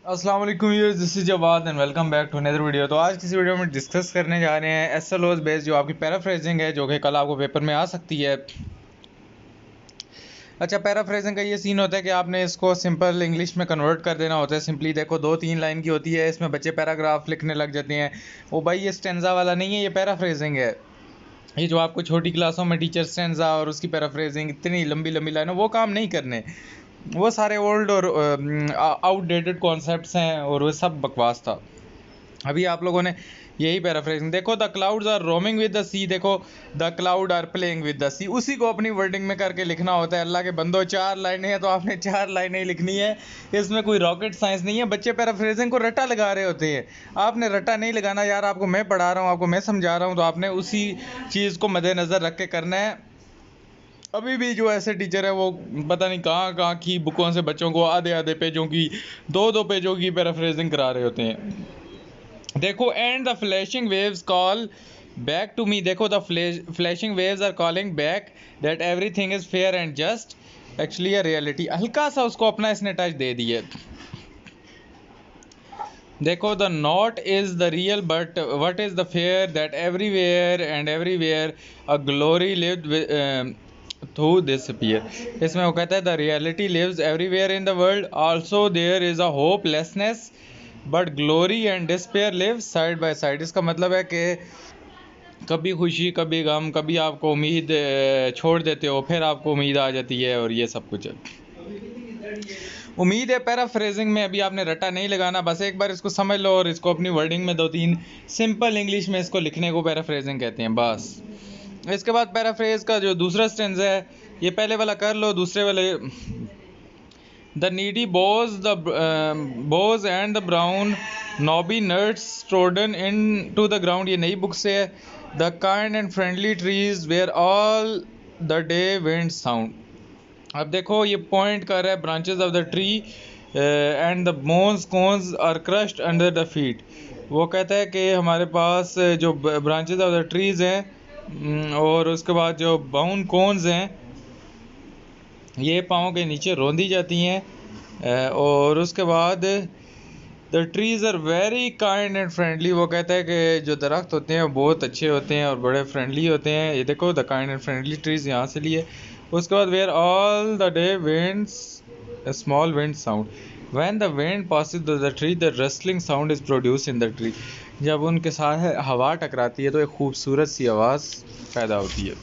अस्सलाम वालेकुम viewers, this is Jawad and welcome back to another video. तो आज किसी वीडियो में डिस्कस करने जा रहे हैं एसएलओज बेस्ड जो आपकी पैराफ्रेजिंग है, जो कि कल आपको पेपर में आ सकती है। अच्छा, पैराफ्रेजिंग का ये सीन होता है कि आपने इसको सिंपल इंग्लिश में कन्वर्ट कर देना होता है। सिंपली देखो, 2-3 लाइन की होती है, इसमें बच्चे पैराग्राफ लिखने लग जाते हैं। वो भाई ये स्टेंजा वाला नहीं है, ये पैराफ्रेजिंग है। ये जो आपको छोटी क्लासों में टीचर स्टेंजा और उसकी पैराफ्रेजिंग इतनी लंबी लंबी लाइनें, वो काम नहीं करने। वो सारे ओल्ड और आउटडेटेड कॉन्सेप्ट्स हैं और वो सब बकवास था। अभी आप लोगों ने यही पैराफ्रेजिंग देखो, the clouds are roaming with the sea, देखो the cloud are playing with the sea, उसी को अपनी वर्डिंग में करके लिखना होता है। अल्लाह के बंदो, 4 लाइनें हैं तो आपने 4 लाइनें ही लिखनी है। इसमें कोई रॉकेट साइंस नहीं है। बच्चे पैराफ्रेजिंग को रट्टा लगा रहे होते हैं। आपने रट्टा नहीं लगाना यार, आपको मैं पढ़ा रहा हूँ, आपको मैं समझा रहा हूँ, तो आपने उसी चीज़ को मद्देनज़र रख के करना है। अभी भी जो ऐसे टीचर है वो पता नहीं कहाँ कहाँ की बुकों से बच्चों को आधे आधे पेजों की, 2-2 पेजों की पैराफ्रेजिंग करा रहे होते हैं। देखो, and the flashing waves call back to me, देखो the flashing waves are calling back that everything is fair and just actually a reality. हल्का सा उसको अपना इसने टच दे दिया। देखो, the not is the real but what is the fair that everywhere and everywhere a glory lived through disappear. इसमें वो कहता है the reality lives everywhere in the world, also there is a hopelessness but glory and despair live side by side. इसका मतलब है कि कभी खुशी कभी गम, कभी आपको उम्मीद छोड़ देते हो, फिर आपको उम्मीद आ जाती है, और ये सब कुछ है। उम्मीद है पैराफ्रेजिंग में अभी आपने रट्टा नहीं लगाना, बस एक बार इसको समझ लो और इसको अपनी वर्डिंग में 2-3 सिंपल इंग्लिश में इसको लिखने को पैराफ्रेजिंग कहते हैं, बस। इसके बाद पैराफ्रेज का जो दूसरा स्टेंस है, ये पहले वाला कर लो, दूसरे वाले the needy boughs and the brown knobby nuts trodden into the द ग्राउंड, ये नई बुक से है। The kind and friendly trees where all the day wind sound. अब देखो, ये पॉइंट कर रहा है branches of the tree and the bones cones are crushed under the feet. वो कहता है कि हमारे पास जो ब्रांचेस ऑफ द ट्रीज हैं और उसके बाद जो बाउन कोन्स हैं, ये पाँव के नीचे रौंदी जाती हैं। और उसके बाद the trees are very kind and friendly. वो कहता है कि जो दरख्त होते हैं वो बहुत अच्छे होते हैं और बड़े फ्रेंडली होते हैं। ये देखो, the kind and friendly trees यहाँ से लिए। उसके बाद where all the day winds a small wind sound, when the wind passes through the tree the rustling sound is produced in the tree। जब उनके साथ हवा टकराती है तो एक खूबसूरत सी आवाज़ पैदा होती है।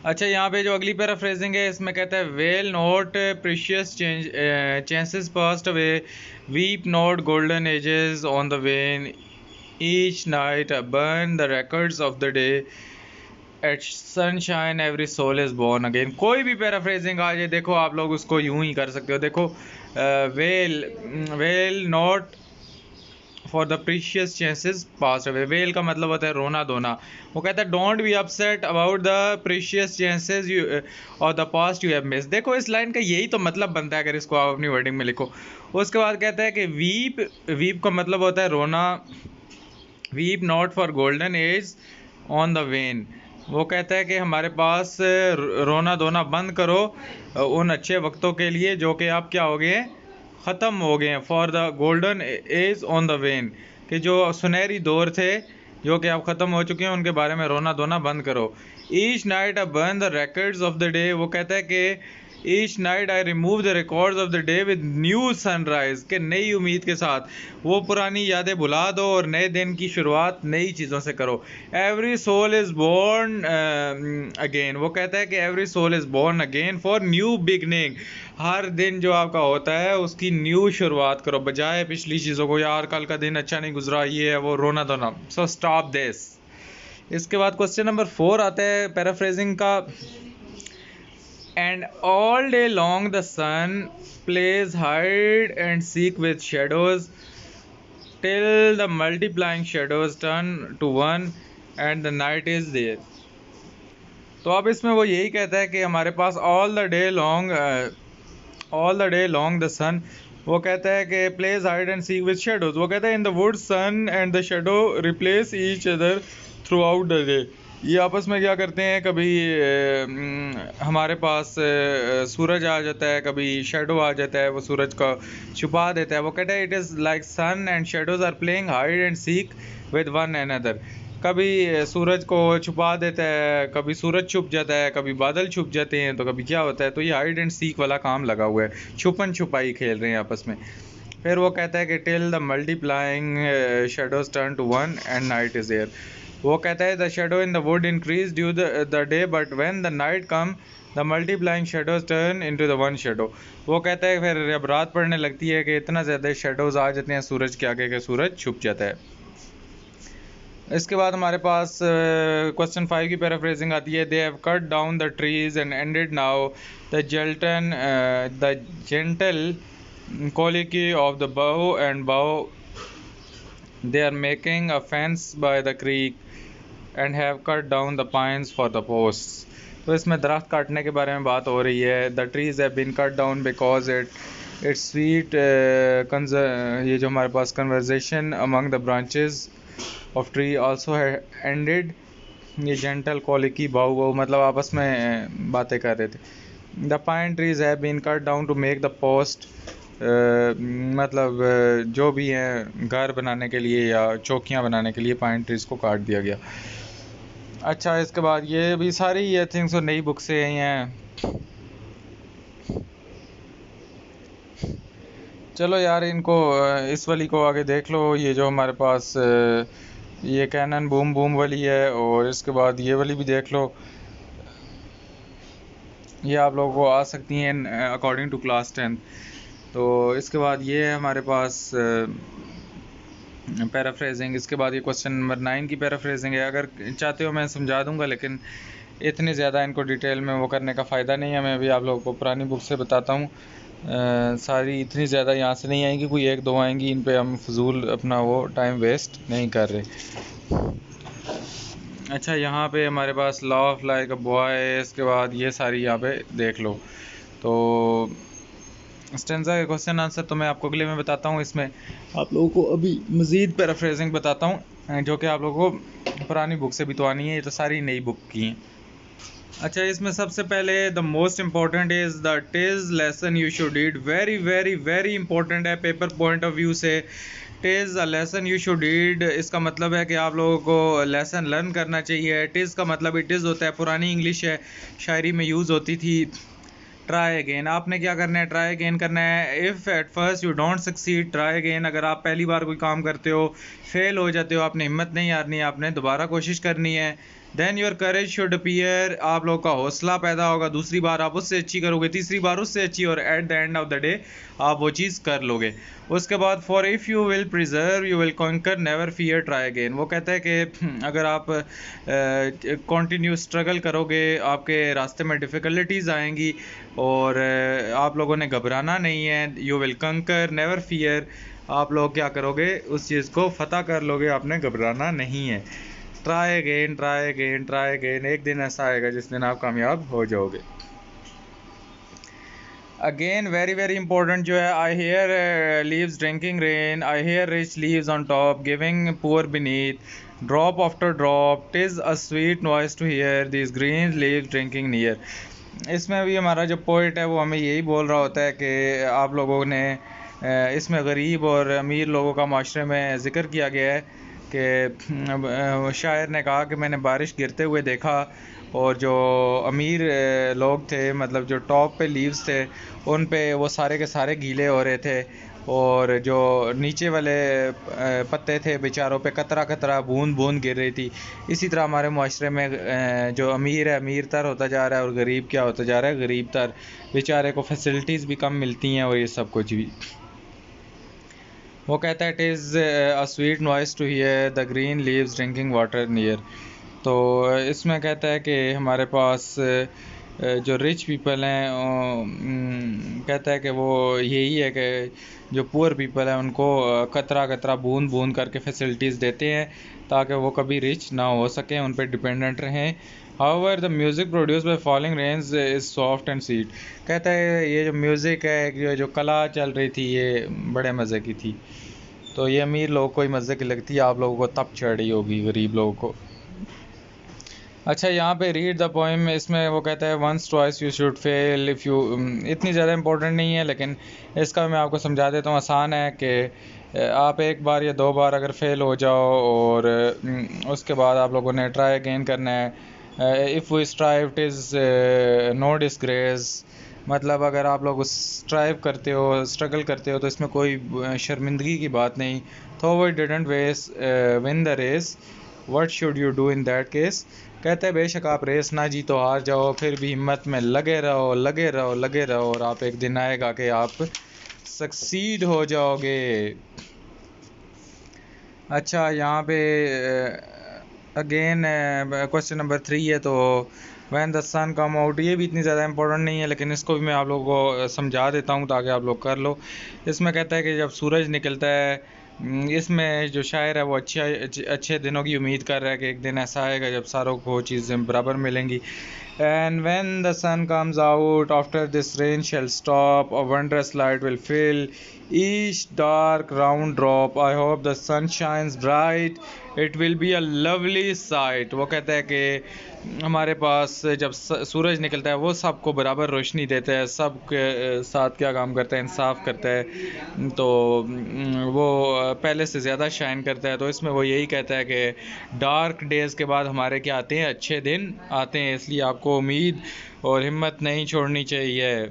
अच्छा, यहाँ पे जो अगली पैराफ्रेजिंग है, इसमें कहता है wail not precious chances passed away, weep not golden ages on the wane, each night burn the records of the day, at sunshine every soul is born again. कोई भी पैराफ्रेजिंग आ जाए, देखो आप लोग उसको यूं ही कर सकते हो। देखो, well well not for the precious chances pass away, well का मतलब होता है रोना धोना। वो कहता है don't be upset about the precious chances you or the past you have miss. देखो, इस लाइन का यही तो मतलब बनता है अगर इसको आप अपनी वर्डिंग में लिखो। उसके बाद कहता है कि वीप, वीप का मतलब होता है रोना। Weep not for golden age on the when. वो कहता है कि हमारे पास रोना धोना बंद करो उन अच्छे वक्तों के लिए जो कि आप क्या हो गए हैं, ख़त्म हो गए हैं। For the golden age on the when, कि जो सुनहरी दौर थे जो कि अब ख़त्म हो चुके हैं, उनके बारे में रोना धोना बंद करो। Each night I burn the records of the day. वो कहता है कि each night I remove the records of the day with new sunrise, के नई उम्मीद के साथ वो पुरानी यादें भुला दो और नए दिन की शुरुआत नई चीज़ों से करो। Every soul is born again. वो कहता है कि every soul is born again for new beginning. हर दिन जो आपका होता है उसकी न्यू शुरुआत करो, बजाय पिछली चीज़ों को, यार कल का दिन अच्छा नहीं गुजरा, ये है वो, रोना धोना। So stop this. इसके बाद क्वेश्चन नंबर 4 आता है पैराफ्रेजिंग का। And all day long the sun plays hide and seek with shadows till the multiplying shadows turn to one and the night is there। तो अब इसमें वो यही कहता है कि हमारे पास all the day long the sun, वो कहता है कि plays hide and seek with shadows। वो कहता है in the woods sun and the shadow replace each other throughout the day। ये आपस में क्या करते हैं, कभी हमारे पास सूरज आ जाता है, कभी शेडो आ जाता है, वो सूरज को छुपा देता है। वो कहता है it is like sun and shadows are playing hide and seek with one another. कभी सूरज को छुपा देता है, कभी सूरज छुप जाता है, कभी बादल छुप जाते हैं, तो कभी क्या होता है। तो ये हाइड एंड सीक वाला काम लगा हुआ है, छुपन छुपाई खेल रहे हैं आपस में। फिर वो कहता है कि till the multiplying shadows turn to one and night is air. वो कहता है the shadow in the wood increase due the day but when the night come the multiplying shadows turn into the one shadow. वो कहता है फिर जब रात पड़ने लगती है कि इतना ज़्यादा शेडोज आ जाते हैं सूरज के आगे कि सूरज छुप जाता है। इसके बाद हमारे पास क्वेश्चन 5 की पैराफ्रेजिंग आती है। They have cut down the trees and ended now the gentle quality of the bow and bow they are making a fence by the creek and have cut down the pines for the posts। तो इसमें दरख्त काटने के बारे में बात हो रही है। The trees have been cut down because it's sweet ये जो हमारे पास conversation among the branches of tree also ended. ये जेंटल कॉलिकी बाऊ बाऊ मतलब आपस में बातें कर रहे थे। The pine trees have been cut down to make the post मतलब जो भी हैं घर बनाने के लिए या चौकियां बनाने के लिए पाइन ट्रीज को काट दिया गया। अच्छा, इसके बाद ये भी सारी ये थिंग्स और नई बुक से आई हैं। चलो यार, इनको इस वाली को आगे देख लो। ये जो हमारे पास ये कैनन बूम बूम वाली है, और इसके बाद ये वाली भी देख लो। ये आप लोगों को आ सकती हैं अकॉर्डिंग टू क्लास 10। तो इसके बाद ये है हमारे पास पैराफ्रेजिंग। इसके बाद ये क्वेश्चन नंबर 9 की पैराफ्रेजिंग है। अगर चाहते हो मैं समझा दूंगा, लेकिन इतनी ज़्यादा इनको डिटेल में वो करने का फ़ायदा नहीं है। मैं अभी आप लोगों को पुरानी बुक से बताता हूँ। सारी इतनी ज़्यादा यहाँ से नहीं आएंगी, कोई एक दो आएंगी। इन पे हम फजूल अपना वो टाइम वेस्ट नहीं कर रहे। अच्छा, यहाँ पे हमारे पास law of like a boy. इसके बाद ये सारी यहाँ पे देख लो। तो स्टेंजा के क्वेश्चन आंसर तो मैं आपको अगले में बताता हूँ। इसमें आप लोगों को अभी मज़ीद पैराफ्रेजिंग बताता हूँ, जो कि आप लोगों को पुरानी बुक से भी तो आनी है। ये तो सारी नई बुक की हैं। अच्छा, इसमें सबसे पहले the most important is the टिज lesson you should read. Very very very important है पेपर पॉइंट ऑफ व्यू से। टिज a lesson you should read, इसका मतलब है कि आप लोगों को लेसन लर्न करना चाहिए। टिज का मतलब इट इज़ होता है, पुरानी इंग्लिश है, शायरी में यूज़ होती थी। ट्राई अगेन, आपने क्या करना है, ट्राई अगेन करना है। If at first you don't succeed try again. अगर आप पहली बार कोई काम करते हो, फेल हो जाते हो, आपने हिम्मत नहीं हारनी, आपने दोबारा कोशिश करनी है। Then your courage should appear, आप लोग का हौसला पैदा होगा। दूसरी बार आप उससे अच्छी करोगे, तीसरी बार उससे अच्छी, और at the end of the day आप वो चीज़ कर लोगे। उसके बाद for if you will preserve you will conquer never fear try again. वो कहता है कि अगर आप कंटिन्यू स्ट्रगल करोगे, आपके रास्ते में डिफ़िकल्टीज़ आएंगी और आप लोगों ने घबराना नहीं है। यू विल कंकर नेवर फियर, आप लोग क्या करोगे, उस चीज़ को फतह कर लोगे, आपने घबराना नहीं है। Try again try again try again, एक दिन ऐसा आएगा जिस दिन आप कामयाब हो जाओगे। अगेन वेरी वेरी इंपॉर्टेंट जो है, आई hair leaves drinking rain, I hair rich leaves on top giving poor beneath, drop after drop, टिज a sweet noise to here this green leaves drinking near. इसमें भी हमारा जो पोइट है वो हमें यही बोल रहा होता है कि आप लोगों ने इसमें गरीब और अमीर लोगों का माशरे में ज़िक्र किया गया है कि शायर ने कहा कि मैंने बारिश गिरते हुए देखा, और जो अमीर लोग थे, मतलब जो टॉप पे लीव्स थे, उन पे वो सारे के सारे गीले हो रहे थे, और जो नीचे वाले पत्ते थे बेचारों पे कतरा कतरा बूंद बूंद गिर रही थी। इसी तरह हमारे माशरे में जो अमीर है अमीर तर होता जा रहा है, और गरीब क्या होता जा रहा है, गरीब तर। बेचारे को फैसिलिटीज़ भी कम मिलती हैं और ये सब कुछ भी। वो कहता है it is a sweet noise to hear the green leaves drinking water near. तो इसमें कहता है कि हमारे पास जो रिच पीपल हैं, कहता है कि वो यही है कि जो पुअर पीपल हैं उनको कतरा कतरा बूंद बूंद करके फैसिलिटीज़ देते हैं ताकि वो कभी रिच ना हो सकें, उन पर डिपेंडेंट रहें। However the music produce by falling rains is soft and sweet. कहता है ये जो म्यूज़िक है, जो कला चल रही थी, ये बड़े मज़े की थी। तो ये अमीर लोगों को ही मज़े की लगती है, आप लोगों को तब चढ़ रही होगी गरीब लोगों को। अच्छा, यहाँ पे रीड द पोएम, इसमें वो कहता है once twice you should fail if you, इतनी ज़्यादा इंपॉर्टेंट नहीं है, लेकिन इसका मैं आपको समझा देता हूँ। आसान है कि आप एक बार या दो बार अगर फेल हो जाओ और उसके बाद आप लोगों ने ट्राई अगेन करना है। If we strive it is no disgrace, मतलब अगर आप लोग स्ट्राइव करते हो, स्ट्रगल करते हो, तो इसमें कोई शर्मिंदगी की बात नहीं। तो वो didn't was win the race, what should you do in that case. कहते हैं बेशक आप रेस ना जीतो, हार जाओ, फिर भी हिम्मत में लगे रहो, लगे रहो, लगे रहो, और आप एक दिन आएगा कि आप सक्सीड हो जाओगे। अच्छा, यहाँ पे अगेन क्वेश्चन नंबर 3 है, तो when the sun come out, ये भी इतनी ज़्यादा इंपॉर्टेंट नहीं है, लेकिन इसको भी मैं आप लोगों को समझा देता हूँ ताकि आप लोग कर लो। इसमें कहता है कि जब सूरज निकलता है, इसमें जो शायर है वो अच्छे दिनों की उम्मीद कर रहा है कि एक दिन ऐसा आएगा जब सारों को चीज़ें बराबर मिलेंगी। And when the sun comes out, after this rain shall stop, a wondrous light will fill each dark round drop. I hope the sun shines bright. It will be a lovely sight. वो कहता है कि हमारे पास जब सूरज निकलता है वो सबको बराबर रोशनी देता है, सब के साथ क्या काम करता है, इंसाफ करता है, तो वो पहले से ज़्यादा शाइन करता है। तो इसमें वो यही कहता है कि डार्क डेज़ के बाद हमारे क्या आते हैं, अच्छे दिन आते हैं, इसलिए आपको उम्मीद और हिम्मत नहीं छोड़नी चाहिए।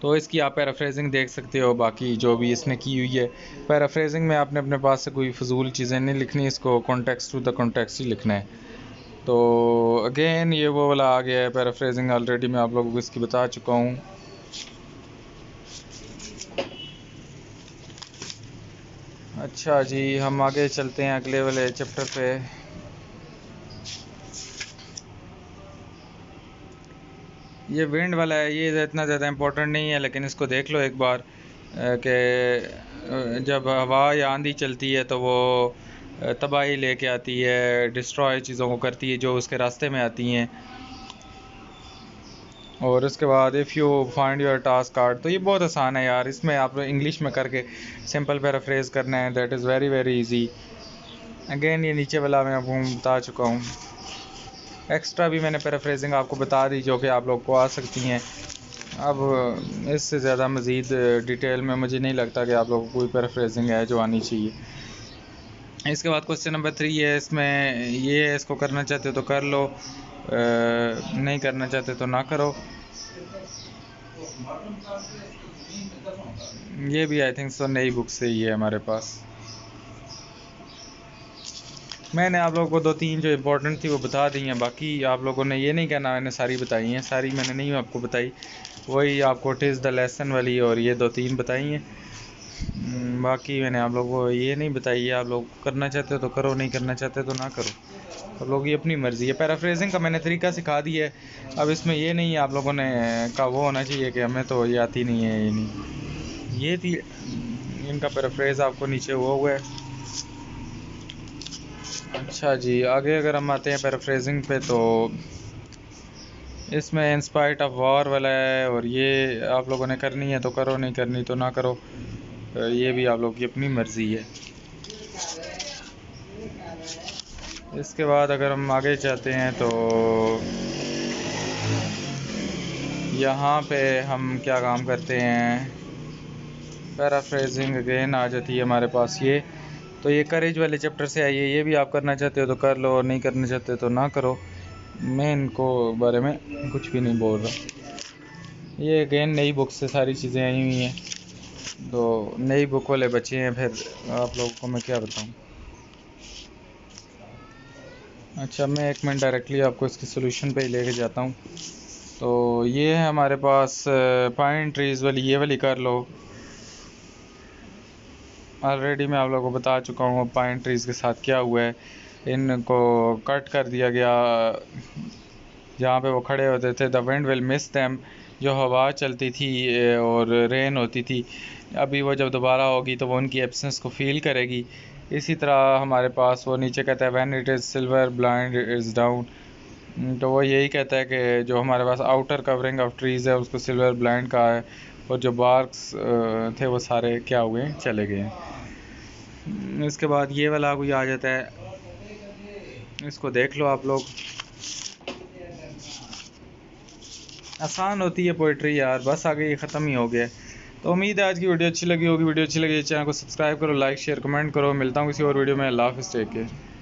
तो इसकी आप पैराफ्रेजिंग देख सकते हो, बाकी जो भी इसने की हुई है पैराफ्रेजिंग में आपने अपने पास से कोई फजूल चीज़ें नहीं लिखनी, इसको कॉन्टेक्स्ट टू द कॉन्टेक्स्ट ही लिखना है। तो अगेन ये वो वाला आ गया है पैराफ्रेजिंग, ऑलरेडी मैं आप लोगों को इसकी बता चुका हूँ। अच्छा जी, हम आगे चलते हैं अगले वाले चैप्टर पे। ये विंड वाला है, ये इतना ज़्यादा इम्पोर्टेंट नहीं है, लेकिन इसको देख लो एक बार कि जब हवा या आंधी चलती है तो वो तबाही लेके आती है, डिस्ट्रॉय चीज़ों को करती है जो उसके रास्ते में आती हैं। और उसके बाद if you find your task card, तो ये बहुत आसान है यार, इसमें आप इंग्लिश में करके सिंपल पैराफ्रेज करना है, that is very very easy. Again ये नीचे वाला मैं आपको बता चुका हूँ, एक्स्ट्रा भी मैंने पैराफ्रेजिंग आपको बता दी जो कि आप लोग को आ सकती हैं। अब इससे ज़्यादा मज़ीद डिटेल में मुझे नहीं लगता कि आप लोगों को कोई पैराफ्रेजिंग है जो आनी चाहिए। इसके बाद क्वेश्चन नंबर 3 है, इसमें ये इसको करना चाहते हो तो कर लो, नहीं करना चाहते तो ना करो। ये भी आई थिंक सो नई बुक से ही है हमारे पास। मैंने आप लोगों को 2-3 जो इम्पोर्टेंट थी वो बता दी हैं, बाकी आप लोगों ने ये नहीं कहना मैंने सारी बताई हैं, सारी मैंने नहीं आपको बताई, वही आपको इट इज़ द लेसन वाली और ये 2-3 बताई हैं। बाकी मैंने आप लोगों को ये नहीं बताई है, आप लोग करना चाहते हो तो करो, नहीं करना चाहते तो ना करो, आप लोग ये अपनी मर्ज़ी है। पैराफ्रेजिंग का मैंने तरीका सिखा दिया है, अब इसमें ये नहीं है आप लोगों ने का वो होना चाहिए कि हमें तो ये आती नहीं है, ये नहीं, ये थी इनका पैराफ्रेज आपको नीचे हुआ है। अच्छा जी, आगे अगर हम आते हैं पैराफ्रेजिंग पे, तो इसमें इन स्पाइट ऑफ वॉर वाला है, और ये आप लोगों ने करनी है तो करो, नहीं करनी तो ना करो, ये भी आप लोग की अपनी मर्ज़ी है। इसके बाद अगर हम आगे जाते हैं तो यहाँ पे हम क्या काम करते हैं, पैराफ्रेजिंग अगेन आ जाती है हमारे पास ये। तो ये करेज वाले चैप्टर से आई है, ये भी आप करना चाहते हो तो कर लो, नहीं करना चाहते तो ना करो, मैं इनको बारे में कुछ भी नहीं बोल रहा। ये अगेन नई बुक से सारी चीज़ें आई हुई हैं, तो नई बुक वाले बच्चे हैं, फिर आप लोगों को मैं क्या बताऊं। अच्छा, मैं एक मिनट डायरेक्टली आपको इसके सोल्यूशन पे ही लेके जाता हूँ। तो ये है हमारे पास पाइन ट्रीज़ वाली, ये वाली कर लो, ऑलरेडी मैं आप लोगों को बता चुका हूँ पाइन ट्रीज़ के साथ क्या हुआ है। इनको कट कर दिया गया, जहाँ पे वो खड़े होते थे, the wind will miss them, जो हवा चलती थी और रेन होती थी, अभी वो जब दोबारा होगी तो वो उनकी एब्सेंस को फील करेगी। इसी तरह हमारे पास वो नीचे कहता है when it is silver blind is down, तो वो यही कहता है कि जो हमारे पास आउटर कवरिंग ऑफ ट्रीज़ है उसको सिल्वर ब्लाइंड कहा है, और जो बार्क्स थे वो सारे क्या हुए, चले गए। इसके बाद ये वाला कोई आ जाता है, इसको देख लो आप लोग। आसान होती है पोइट्री यार, बस आगे ये ख़त्म ही हो गया। तो उम्मीद है आज की वीडियो अच्छी लगी होगी। वीडियो अच्छी लगी चैनल को सब्सक्राइब करो, लाइक शेयर कमेंट करो। मिलता हूँ किसी और वीडियो में। अल्लाह हाफ़िज़, टेक केयर।